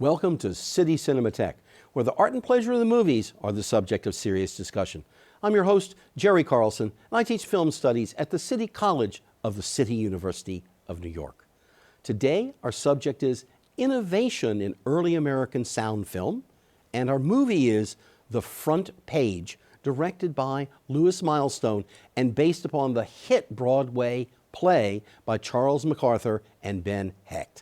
Welcome to City Cinematheque, where the art and pleasure of the movies are the subject of serious discussion. I'm your host, Jerry Carlson, and I teach film studies at the City College of the City University of New York. Today, our subject is innovation in early American sound film, and our movie is The Front Page, directed by Lewis Milestone and based upon the hit Broadway play by Charles MacArthur and Ben Hecht.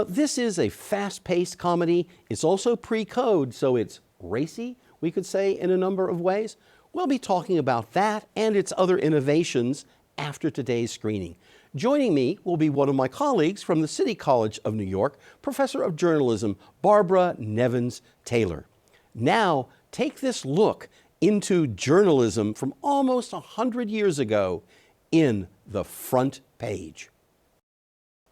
This is a fast-paced comedy. It's also pre-code, so it's racy, we could say, in a number of ways. We'll be talking about that and its other innovations after today's screening. Joining me will be one of my colleagues from the City College of New York, Professor of Journalism, Barbara Nevins Taylor. Now, take this look into journalism from almost 100 years ago in The Front Page.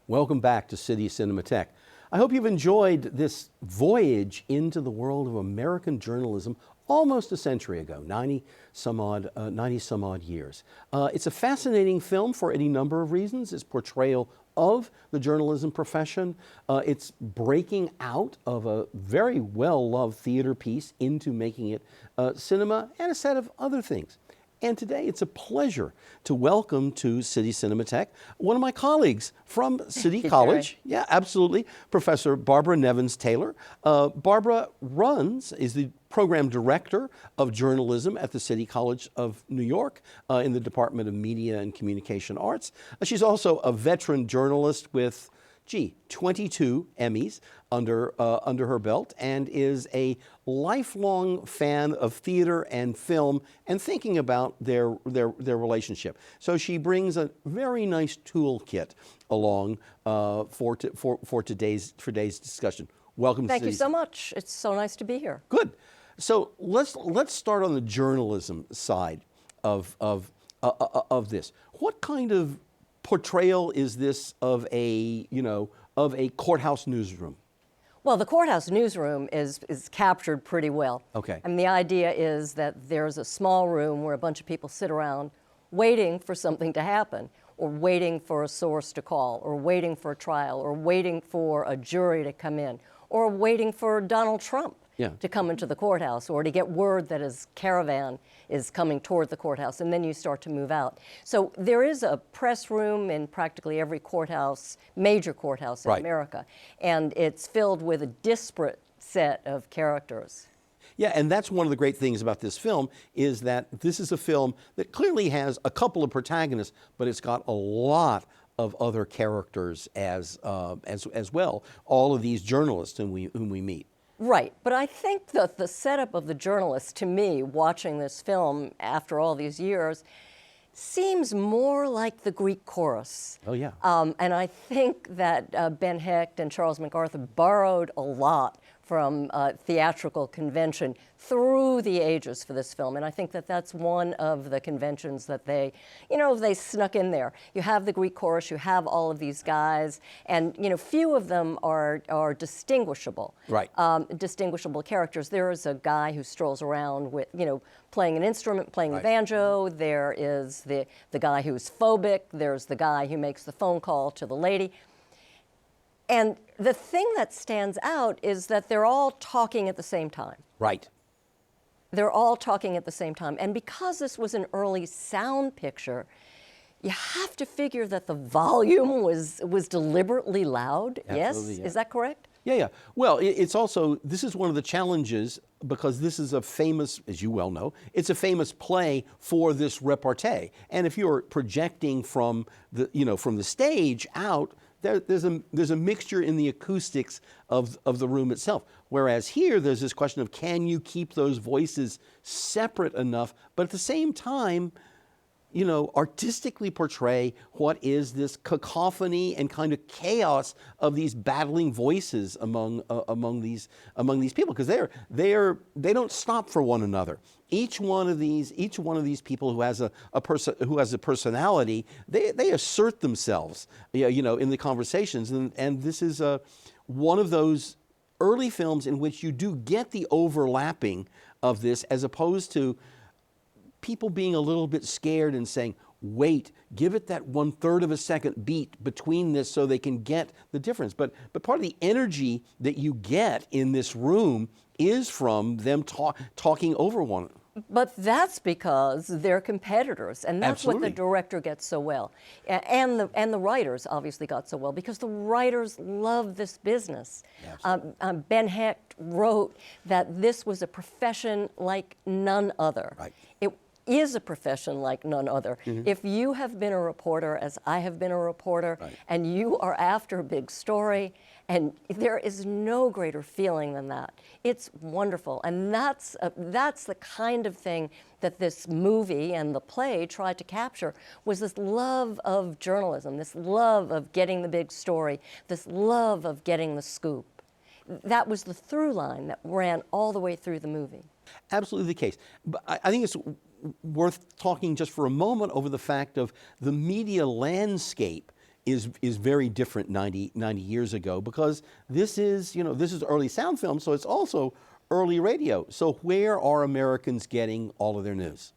Welcome back to City Cinematheque. I hope you've enjoyed this voyage into the world of American journalism almost a century ago, 90 some odd years. It's a fascinating film for any number of reasons. Its portrayal of the journalism profession, it's breaking out of a very well-loved theater piece into making it cinema and a set of other things. And today it's a pleasure to welcome to City Cinematheque one of my colleagues from City College. Yeah, absolutely. Professor Barbara Nevins Taylor. Barbara is the program director of journalism at the City College of New York in the Department of Media and Communication Arts. She's also a veteran journalist with 22 Emmys under her belt, and is a lifelong fan of theater and film and thinking about their relationship. So she brings a very nice toolkit along for today's discussion. Welcome. Thank you so much. It's so nice to be here. Good. So let's start on the journalism side of this. What kind of portrayal is this of a courthouse newsroom? Well, the courthouse newsroom is captured pretty well. Okay. And the idea is that there's a small room where a bunch of people sit around waiting for something to happen, or waiting for a source to call, or waiting for a trial, or waiting for a jury to come in, or waiting for Donald Trump to come into the courthouse, or to get word that his caravan is coming toward the courthouse, and then you start to move out. So there is a press room in practically every courthouse, major courthouse in America, and it's filled with a disparate set of characters. Yeah, and that's one of the great things about this film, is that this is a film that clearly has a couple of protagonists, but it's got a lot of other characters as well, all of these journalists whom we meet. Right, but I think that the setup of the journalist, to me, watching this film after all these years, seems more like the Greek chorus. Oh, yeah. And I think that Ben Hecht and Charles MacArthur borrowed a lot from theatrical convention through the ages for this film. And I think that that's one of the conventions that they snuck in there. You have the Greek chorus, you have all of these guys, and few of them are distinguishable. Right. Distinguishable characters. There is a guy who strolls around with, playing an instrument, playing the banjo. There is the guy who's phobic. There's the guy who makes the phone call to the lady. And the thing that stands out is that they're all talking at the same time. Right. They're all talking at the same time. And because this was an early sound picture, you have to figure that the volume was deliberately loud. Absolutely, yes? Yeah. Is that correct? Yeah. Well, it's also, this is one of the challenges, because this is a famous, as you well know, it's a famous play for this repartee. And if you're projecting from the stage out, there's a mixture in the acoustics of the room itself. Whereas here, there's this question of, can you keep those voices separate enough, but at the same time, artistically portray what is this cacophony and kind of chaos of these battling voices among these people, because they don't stop for one another. Each one of these people who has a personality, they assert themselves, in the conversations, and this is one of those early films in which you do get the overlapping of this, as opposed to people being a little bit scared and saying, wait, give it that 1/3 of a second beat between this so they can get the difference. But part of the energy that you get in this room is from them talking over one another. But that's because they're competitors, and that's Absolutely. what the director gets so well, and the writers obviously got so well because the writers love this business. Ben Hecht wrote that this was a profession like none other. Right. It is a profession like none other. If you have been a reporter, as I have been a reporter, Right. and you are after a big story, and there is no greater feeling than that. It's wonderful, and that's the kind of thing that this movie and the play tried to capture, was this love of journalism, this love of getting the big story, this love of getting the scoop. That was the through line that ran all the way through the movie. Absolutely the case. But I think it's worth talking just for a moment over the fact of the media landscape is very different 90 years ago, because this is early sound film, so it's also early radio. So where are Americans getting all of their news?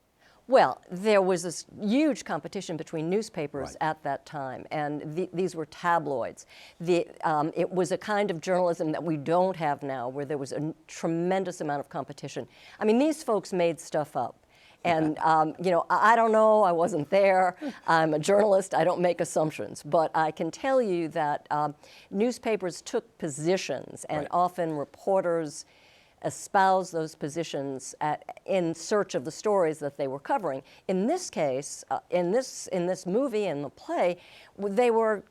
Well, there was this huge competition between newspapers Right. at that time, and these were tabloids. It was a kind of journalism that we don't have now, where there was a tremendous amount of competition. I mean, these folks made stuff up. And, I don't know, I wasn't there. I'm a journalist, I don't make assumptions. But I can tell you that newspapers took positions, and Right. often reporters espouse those positions in search of the stories that they were covering. In this case, in this movie and the play, they were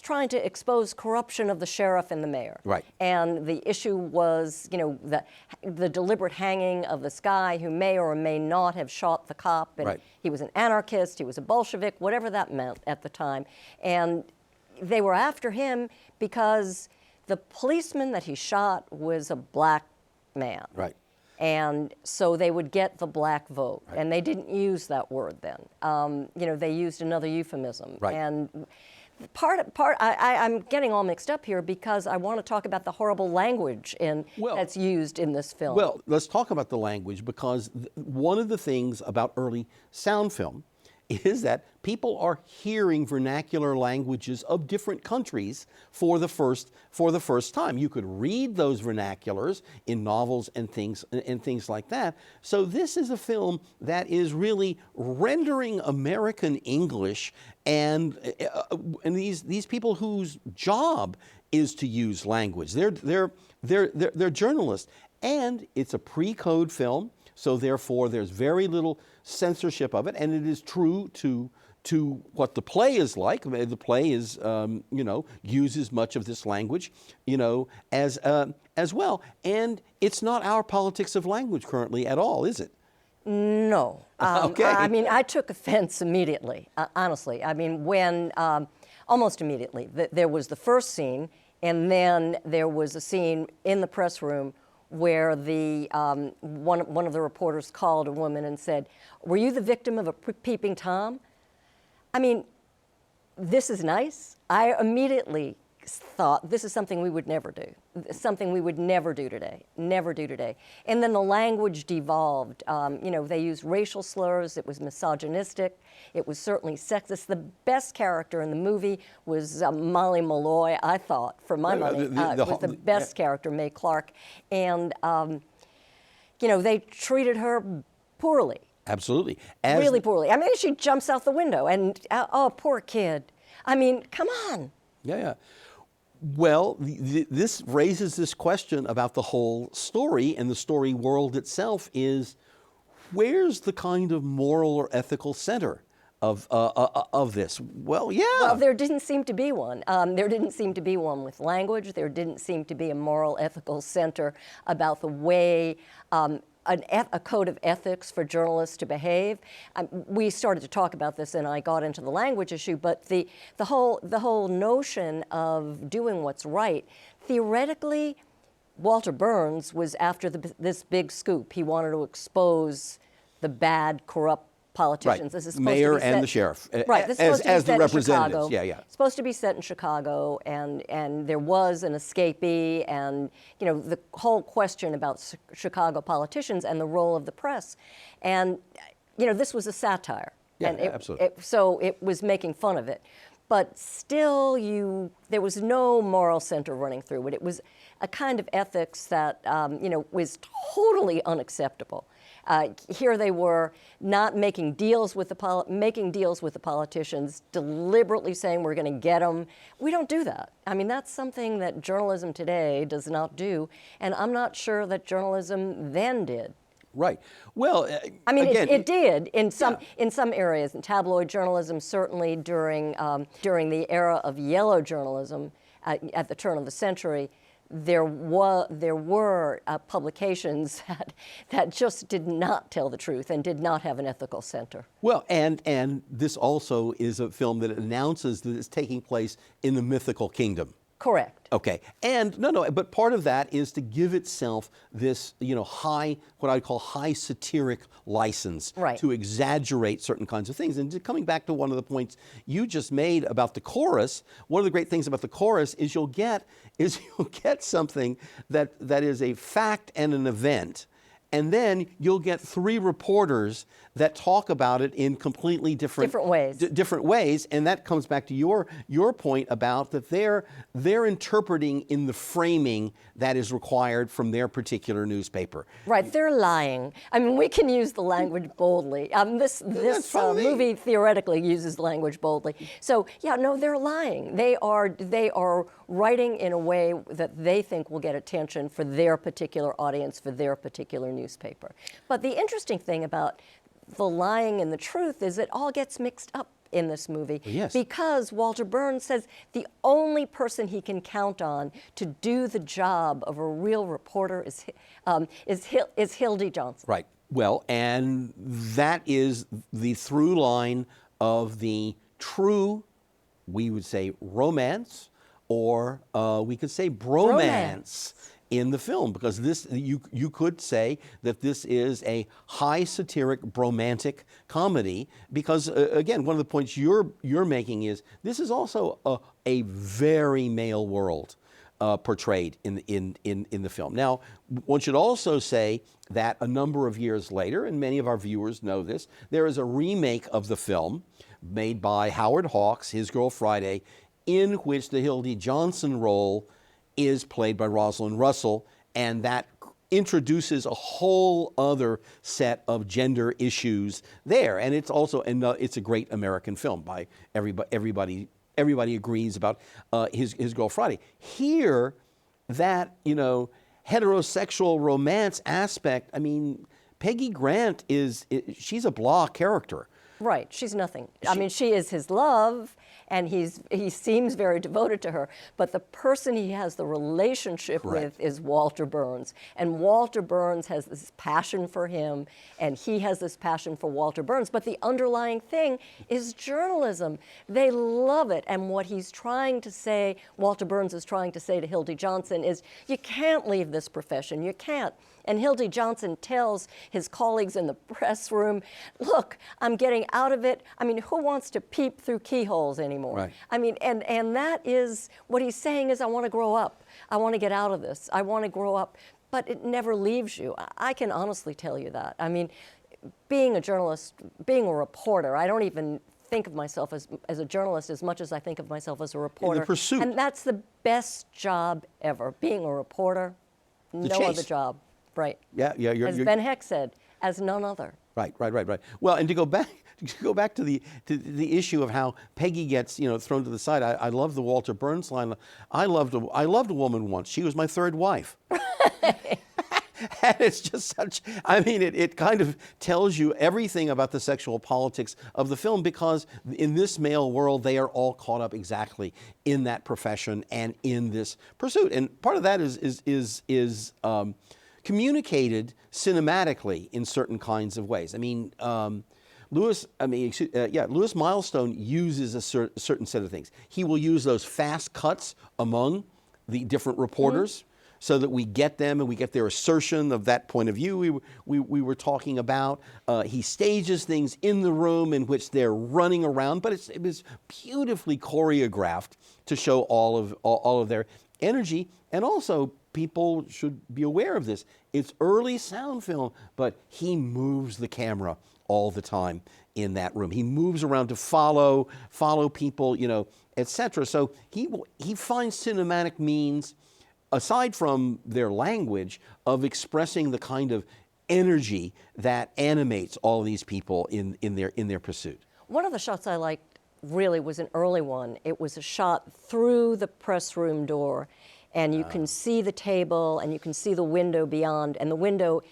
trying to expose corruption of the sheriff and the mayor. Right. And the issue was, the deliberate hanging of this guy who may or may not have shot the cop. And Right. he was an anarchist, he was a Bolshevik, whatever that meant at the time. And they were after him because the policeman that he shot was a black man. Right. And so they would get the black vote. Right. And they didn't use that word then. They used another euphemism. Right. And I'm getting all mixed up here because I want to talk about the horrible language that's used in this film. Well, let's talk about the language, because one of the things about early sound film is that people are hearing vernacular languages of different countries for the first time. You could read those vernaculars in novels and things like that. So this is a film that is really rendering American English, and these people whose job is to use language. They're journalists, and it's a pre-code film. So therefore, there's very little censorship of it, and it is true to what the play is like. The play is, uses much of this language, as well. And it's not our politics of language currently at all, is it? No. Okay. I mean, I took offense immediately, honestly. I mean, when, almost immediately, there was the first scene, and then there was a scene in the press room where one of the reporters called a woman and said, "Were you the victim of a peeping Tom?" I mean, this is nice. I immediately thought this is something we would never do, something we would never do today. And then the language devolved. They used racial slurs. It was misogynistic. It was certainly sexist. The best character in the movie was Molly Malloy, I thought, for my money. Was the best character, Mae Clark. And, they treated her poorly. Absolutely. Really poorly. I mean, she jumps out the window and, oh, poor kid. I mean, come on. Yeah. Well, this raises this question about the whole story, and the story world itself is, where's the kind of moral or ethical center of this? Well, yeah. Well, there didn't seem to be one. There didn't seem to be one with language. There didn't seem to be a moral, ethical center about the way a code of ethics for journalists to behave. We started to talk about this, and I got into the language issue. But the whole notion of doing what's right, theoretically, Walter Burns was after this big scoop. He wanted to expose the bad, corrupt politicians. Right. This is supposed Mayor to be and the sheriff, right. This is as the set representatives. in Chicago. Yeah. It's supposed to be set in Chicago, and there was an escapee, and the whole question about Chicago politicians and the role of the press, and this was a satire. Yeah, and absolutely. so it was making fun of it. But still, there was no moral center running through it. It was a kind of ethics that was totally unacceptable. Here they were not making deals with the politicians, deliberately saying we're going to get them. We don't do that. I mean, that's something that journalism today does not do, and I'm not sure that journalism then did. Right. Well, I mean, again, it did in some areas. In tabloid journalism, certainly during the era of yellow journalism at the turn of the century, there were publications that just did not tell the truth and did not have an ethical center. Well, and this also is a film that announces that it's taking place in the mythical kingdom. Correct. Okay, and no, but part of that is to give itself this, high, what I'd call high satiric license, right, to exaggerate certain kinds of things. And coming back to one of the points you just made about the chorus, one of the great things about the chorus is you'll get something that is a fact and an event. And then you'll get three reporters that talk about it in completely different ways. Different ways, and that comes back to your point about that they're interpreting in the framing that is required from their particular newspaper. Right, they're lying. I mean, we can use the language boldly. This movie theoretically uses language boldly. So yeah, no, they're lying. They are writing in a way that they think will get attention for their particular audience, for their particular newspaper. But the interesting thing about the lying and the truth is it all gets mixed up in this movie. Yes. Because Walter Burns says the only person he can count on to do the job of a real reporter is Hildy Johnson. Right. Well, and that is the through line of the true, we would say, romance, or we could say bromance in the film, because this you could say that this is a high satiric bromantic comedy, because again, one of the points you're making is this is also a very male world portrayed in the film. Now, one should also say that a number of years later, and many of our viewers know this, there is a remake of the film made by Howard Hawks, His Girl Friday, in which the Hildy Johnson role is played by Rosalind Russell, and that introduces a whole other set of gender issues there. And it's also it's a great American film by everybody agrees about His Girl Friday. Here, that heterosexual romance aspect, I mean, Peggy Grant she's a blah character. Right, she's nothing. I mean, she is his love, and he seems very devoted to her, but the person he has the relationship with is Walter Burns. And Walter Burns has this passion for him, and he has this passion for Walter Burns. But the underlying thing is journalism. They love it, and what he's trying to say, Walter Burns is trying to say to Hildy Johnson is, you can't leave this profession, you can't. And Hildy Johnson tells his colleagues in the press room, look, I'm getting out of it. I mean, who wants to peep through keyholes anymore? Right. I mean, and that is, what he's saying is, I want to grow up. I want to get out of this. I want to grow up. But it never leaves you. I can honestly tell you that. I mean, being a journalist, being a reporter, I don't even think of myself as a journalist as much as I think of myself as a reporter. In the pursuit. And that's the best job ever. Being a reporter, no other job. Right. Yeah. As Ben Hecht said, as none other. Right. Well, and to go back to the issue of how Peggy gets thrown to the side. I love the Walter Burns line. I loved a woman once. She was my third wife. And it's just such. I mean, it kind of tells you everything about the sexual politics of the film, because in this male world they are all caught up exactly in that profession and in this pursuit. And part of that is communicated cinematically in certain kinds of ways. I mean, Lewis Milestone uses a certain set of things. He will use those fast cuts among the different reporters so that we get them and we get their assertion of that point of view we were talking about. He stages things in the room in which they're running around, but it was beautifully choreographed to show all of their energy. And also, people should be aware of this. It's early sound film, but he moves the camera all the time in that room. He moves around to follow people, etc. So he finds cinematic means, aside from their language, of expressing the kind of energy that animates all these people in their pursuit. One of the shots I liked really was an early one. It was a shot through the press room door, and you can see the table and you can see the window beyond, and the window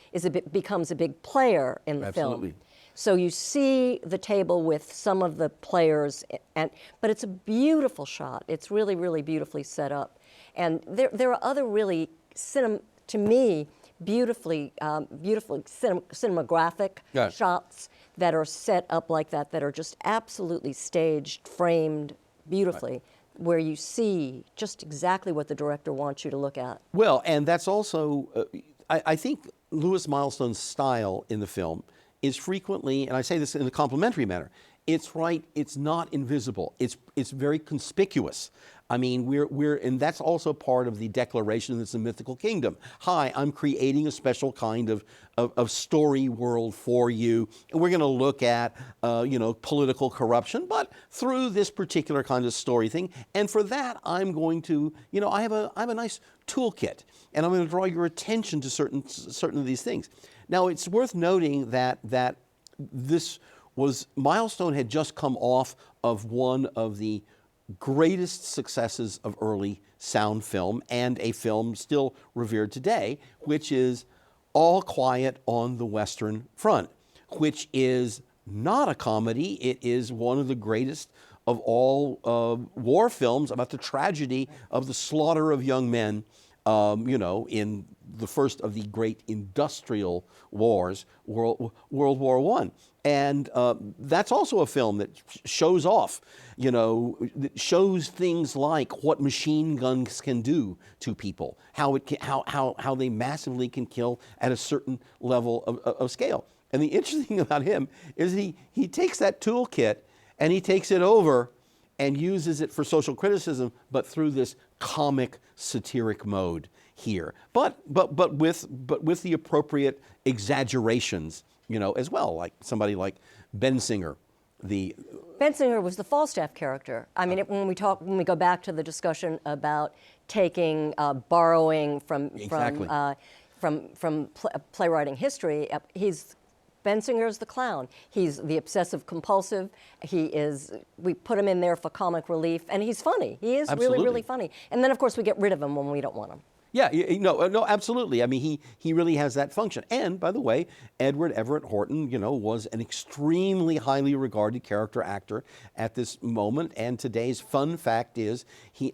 becomes a big player in the Absolutely. film. So you see the table with some of the players, but it's a beautiful shot. It's really, really beautifully set up. And there are other really, to me, beautifully cinematographic shots that are set up like that are just absolutely staged, framed beautifully, where you see just exactly what the director wants you to look at. Well, and that's also, I think Lewis Milestone's style in the film is frequently, and I say this in a complimentary manner, it's not invisible. It's very conspicuous. I mean, and that's also part of the declaration that it's a mythical kingdom. Hi, I'm creating a special kind of story world for you, and we're going to look at, political corruption, but through this particular kind of story thing. And for that, I'm going to, I have a nice toolkit, and I'm going to draw your attention to certain of these things. Now, it's worth noting that Milestone had just come off of one of the greatest successes of early sound film, and a film still revered today, which is All Quiet on the Western Front, which is not a comedy. It is one of the greatest of all war films about the tragedy of the slaughter of young men, in the first of the great industrial wars, World War I. And that's also a film that shows off, that shows things like what machine guns can do to people, how they massively can kill at a certain level of scale. And the interesting thing about him is he takes that toolkit and he takes it over and uses it for social criticism, but through this comic, satiric mode here, but with the appropriate exaggerations, as well, like somebody like Bensinger. Bensinger was the Falstaff character. I mean, when we go back to the discussion about taking, borrowing from playwriting history, Bensinger is the clown. He's the obsessive compulsive. We put him in there for comic relief, and he's funny. He is Absolutely. really, really funny. And then, of course, we get rid of him when we don't want him. Yeah, no, absolutely. I mean, he really has that function. And by the way, Edward Everett Horton, was an extremely highly regarded character actor at this moment. And today's fun fact is,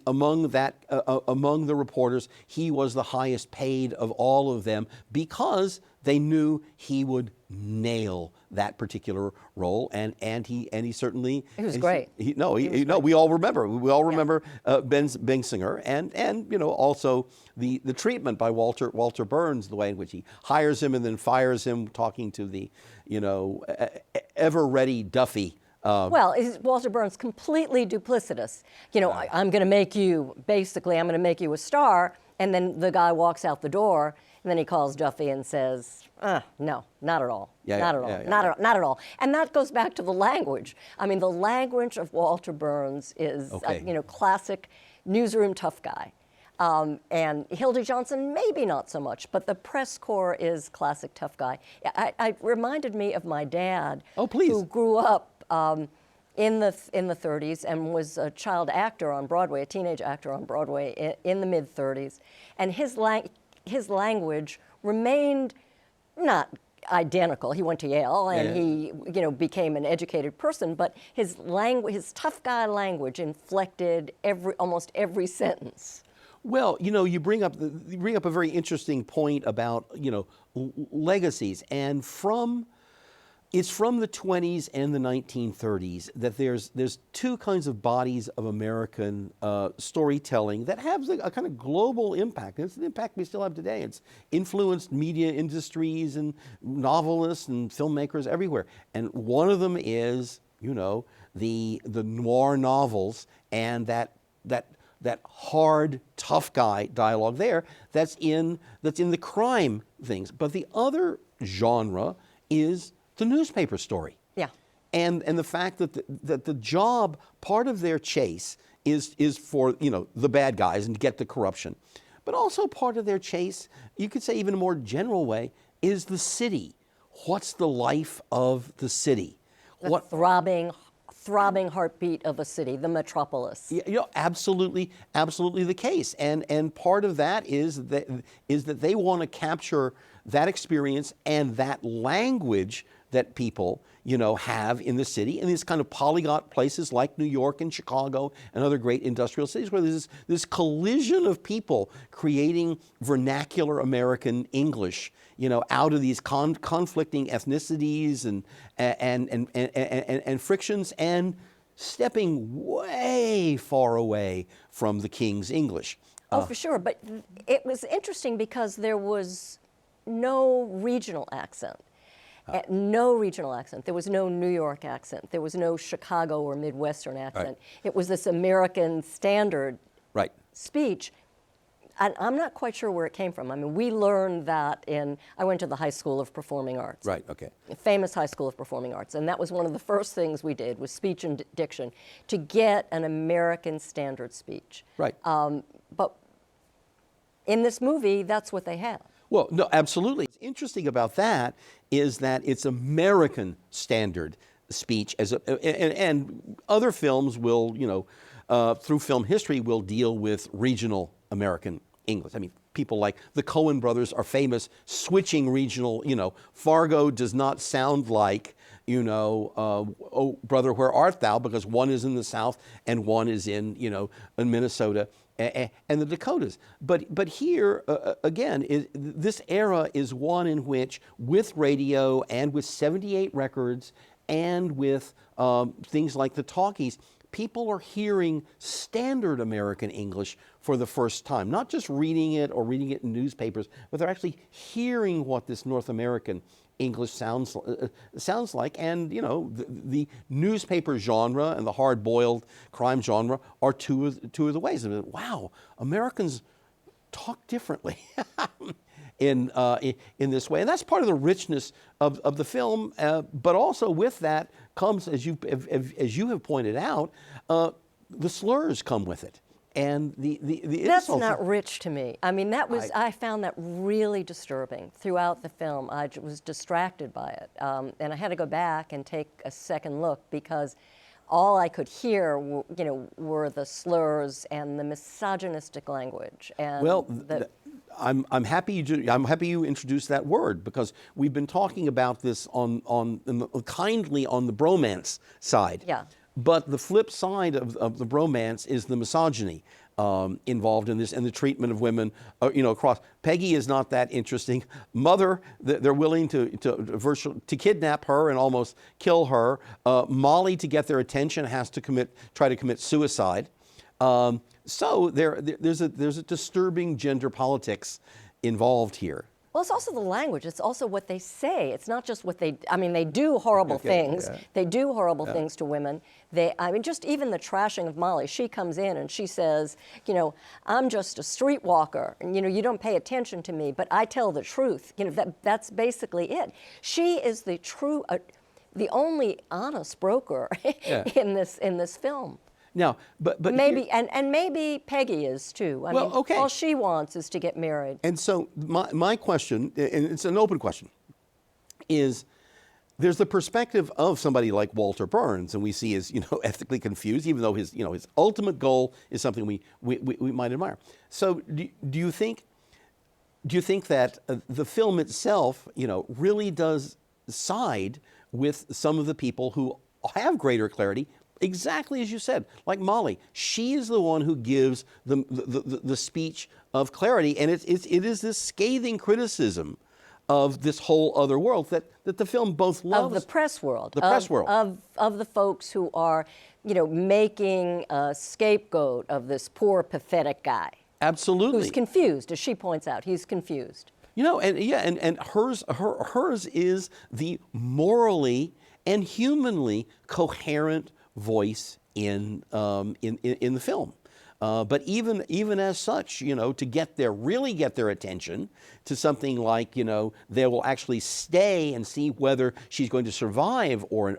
among the reporters, he was the highest paid of all of them because they knew he would nail that particular role, and he certainly was great. We all remember Bensinger, and also the treatment by Walter Burns, the way in which he hires him and then fires him, talking to the ever ready Duffy. Walter Burns completely duplicitous. I'm going to make you a star, and then the guy walks out the door. And then he calls Duffy and says, no, not at all. Not at all. And that goes back to the language. I mean, the language of Walter Burns is, classic newsroom tough guy. And Hildy Johnson, maybe not so much, but the press corps is classic tough guy. It reminded me of my dad, who grew up in the 30s and was a child actor on Broadway, a teenage actor on Broadway in the mid-30s. And his language remained not identical. He went to Yale and he, became an educated person, but his tough guy language inflected almost every sentence. Well, you bring up a very interesting point about, legacies, and it's from the 20s and the 1930s that there's two kinds of bodies of American storytelling that have a kind of global impact. And it's the impact we still have today. It's influenced media industries and novelists and filmmakers everywhere. And one of them is, the noir novels, and that that hard, tough guy dialogue there that's in the crime things. But the other genre is the newspaper story. Yeah. And the fact that the job, part of their chase is for, the bad guys and to get the corruption. But also part of their chase, you could say even in a more general way, is the city. What's the life of the city? The throbbing heartbeat of a city, the metropolis. Absolutely the case. And part of that is that they want to capture that experience and that language that people, have in the city, in these kind of polyglot places like New York and Chicago and other great industrial cities, where there's this collision of people creating vernacular American English, out of these conflicting ethnicities and frictions, and stepping way far away from the King's English. For sure. But it was interesting because there was no regional accent. No regional accent. There was no New York accent. There was no Chicago or Midwestern accent. Right. It was this American standard Right. speech. And I'm not quite sure where it came from. I mean, we learned that I went to the High School of Performing Arts. Right, okay. A famous High School of Performing Arts. And that was one of the first things we did, was speech and diction, to get an American standard speech. Right. But in this movie, that's what they have. Well, no, absolutely. What's interesting about that is that it's American standard speech, and other films will, through film history, will deal with regional American English. I mean, people like the Coen brothers are famous switching regional. Fargo does not sound like, Oh Brother, Where Art Thou, because one is in the South and one is in Minnesota and the Dakotas. But here, again, this era is one in which, with radio and with 78 records and with things like the talkies, people are hearing standard American English for the first time. Not just reading it or reading it in newspapers, but they're actually hearing what this North American English sounds like. And the newspaper genre and the hard-boiled crime genre are two of the ways. Wow, Americans talk differently in this way, and that's part of the richness of the film. But also with that comes, as you have pointed out, the slurs come with it. And the That's not rich to me. I mean, I found that really disturbing throughout the film. I was distracted by it, and I had to go back and take a second look, because all I could hear, were the slurs and the misogynistic language. And I'm happy you introduced that word, because we've been talking about this kindly on the bromance side. Yeah. But the flip side of the bromance is the misogyny involved in this, and the treatment of women, across. Peggy is not that interesting. Mother, they're willing to kidnap her and almost kill her. Molly, to get their attention, has to try to commit suicide. So there's a disturbing gender politics involved here. Well, it's also the language. It's also what they say. It's not just what they do horrible things. Yeah. They do horrible things to women. Just even the trashing of Molly. She comes in and she says, I'm just a streetwalker, and you don't pay attention to me, but I tell the truth. That's basically it. She is the the only honest broker in this film. Now, but maybe and maybe Peggy is too. I mean, okay. All she wants is to get married. And so my question, and it's an open question, is there's the perspective of somebody like Walter Burns, and we see as ethically confused, even though his ultimate goal is something we might admire. So do you think that the film itself really does side with some of the people who have greater clarity? Exactly as you said, like Molly, she is the one who gives the speech of clarity, and it is this scathing criticism of this whole other world that the film both loves. Of the press world. The press world. Of the folks who are, making a scapegoat of this poor, pathetic guy. Absolutely. Who's confused, as she points out. He's confused. And hers is the morally and humanly coherent voice in the film. But even as such, to get really get their attention to something like, they will actually stay and see whether she's going to survive or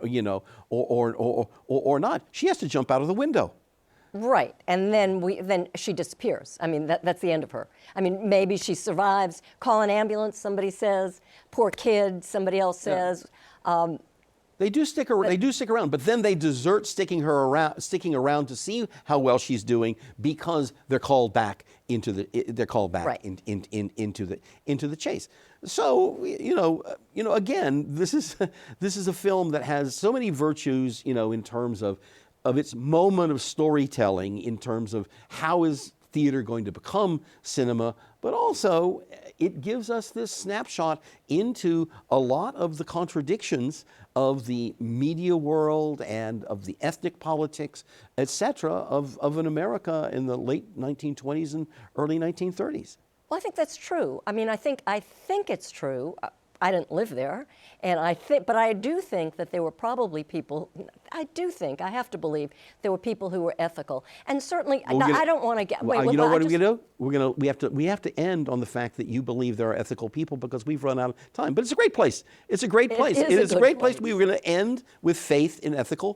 not. She has to jump out of the window. Right, and then she disappears. I mean, that's the end of her. I mean, maybe she survives. Call an ambulance, somebody says. Poor kid, somebody else says. Yeah. They do stick around, but then they desert sticking around to see how well she's doing because they're called back into the into the chase. So again, this is a film that has so many virtues, in terms of its moment of storytelling, in terms of how is theater going to become cinema, but also it gives us this snapshot into a lot of the contradictions of the media world and of the ethnic politics, etc., of an America in the late 1920s and early 1930s. Well, I think that's true. I mean, I think it's true. I didn't live there, but I do think that there were probably people. I have to believe there were people who were ethical, and certainly I don't want to get. What are we going to do? We have to end on the fact that you believe there are ethical people because we've run out of time. But it's a great place. It's a great place. It is a great place. We were going to end with faith in ethical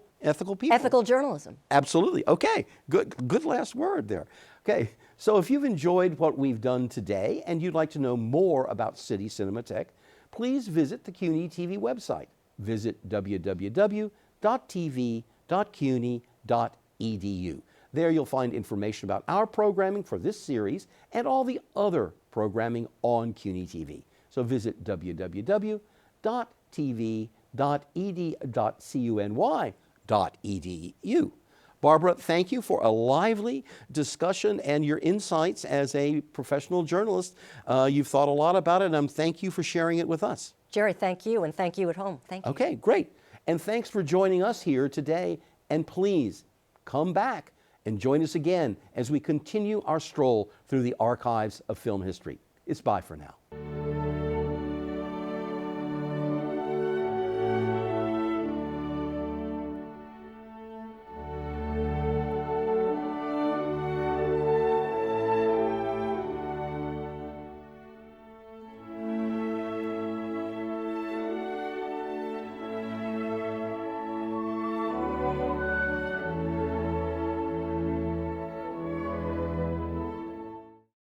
people. Ethical journalism. Absolutely. Okay. Good last word there. Okay. So if you've enjoyed what we've done today and you'd like to know more about City Cinematheque, please visit the CUNY TV website. Visit www.tv.cuny.edu. There you'll find information about our programming for this series and all the other programming on CUNY TV. So visit www.tv.cuny.edu. Barbara, thank you for a lively discussion and your insights as a professional journalist. You've thought a lot about it, and thank you for sharing it with us. Jerry, thank you, and thank you at home. Thank you. Okay, great. And thanks for joining us here today. And please come back and join us again as we continue our stroll through the archives of film history. It's bye for now.